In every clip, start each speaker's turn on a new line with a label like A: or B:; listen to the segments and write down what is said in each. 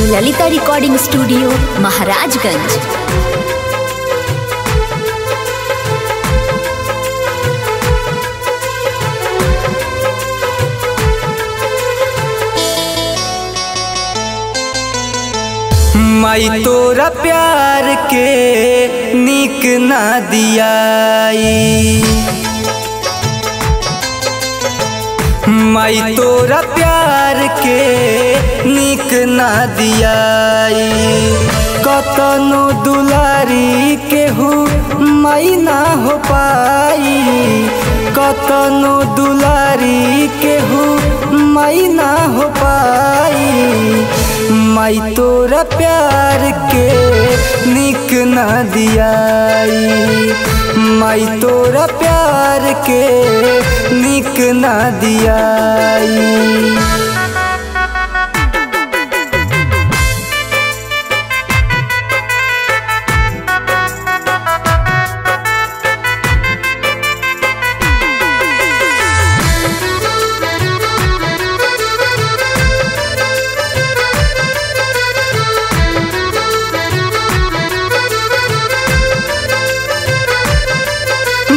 A: Lalita recording studio Maharajganj.
B: माई तोरा प्यार के नीक ना दियाई, माई तोरा प्यार के नीक ना दियाई। कतनो दुलारी केहू माई ना हो पाई, कतनो दुलारी केहू माई ना हो पाई। माई तोरा प्यार के नीक ना दियाई, माई तोरा प्यार के नीक ना दियाई।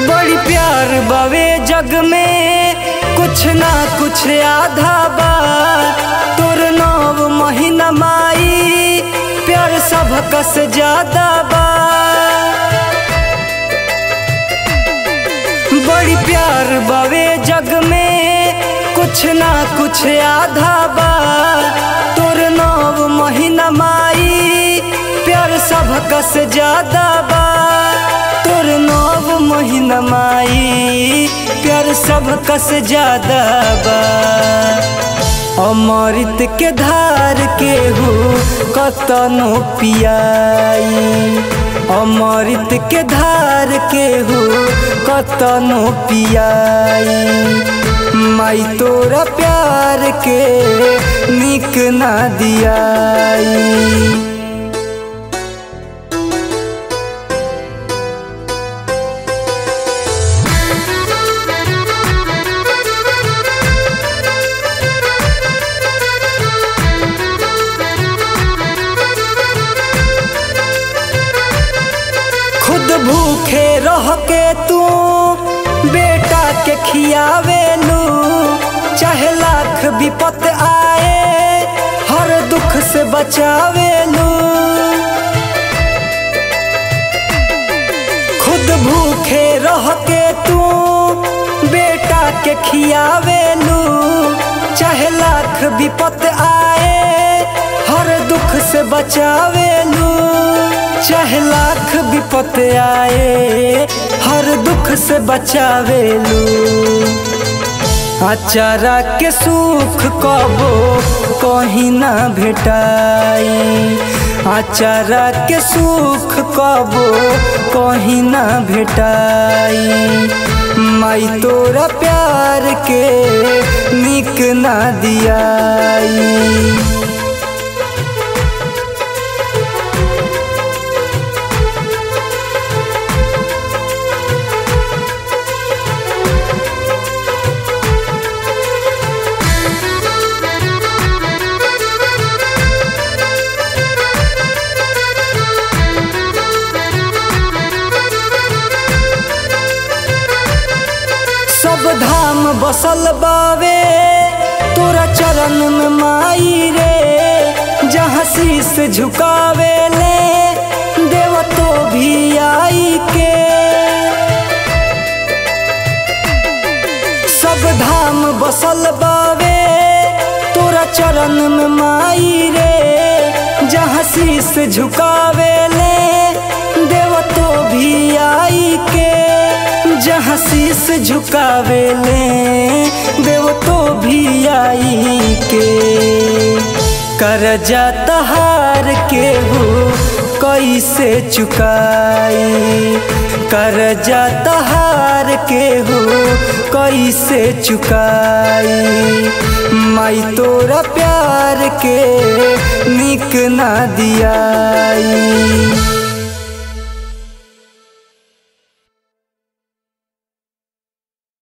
B: बड़ी प्यार बावे जग में कुछ ना कुछ आधा बा, तोर 9 महीना माई प्यार सबक से ज्यादा बा। बड़ी प्यार बावे जग में कुछ ना कुछ आधा बा, तोर 9 महीना माई प्यार सबक से ज्यादा बा। तोर 9 महीना माई प्यार सबका से ज्यादा बा। अमृत के धार के हो कतनो पियाई, अमृत के धार के हो कतनो पियाई। माई तोरा प्यार के नीक ना दियाई। खुद भूखे रह के तू बेटा के खियावेलू, चाहे लाख विपत आए हर दुख से बचावेलू। खुद भूखे रह के तू बेटा के खियावेलू, चाहे लाख विपत आए हर दुख से बचावेलू। चाहे लाख विपत आए हर दुख से बचावेलू। अचारा के सुख कबो कहीं ना भेटाई, अचारा के सुख कबो कहीं ना भेटाई। माई तोरा प्यार के नीक ना दियाई। सब धाम बसल बावे तोरा चरण में माई रे, जहाँ शीश झुकावे ले देव तो भी आई के। सब धाम बसल बावे तोरा चरण में माई रे, जहाँ शीश झुकावे ले देव तो भी आई के। जहाँ शीश झुकावेले देव तो भी आई के। कर्जा तहार के हो कैसे चुकाई, कर्जा तहार के हो कैसे चुकाई। माई तोरा प्यार के नीक ना दियाई।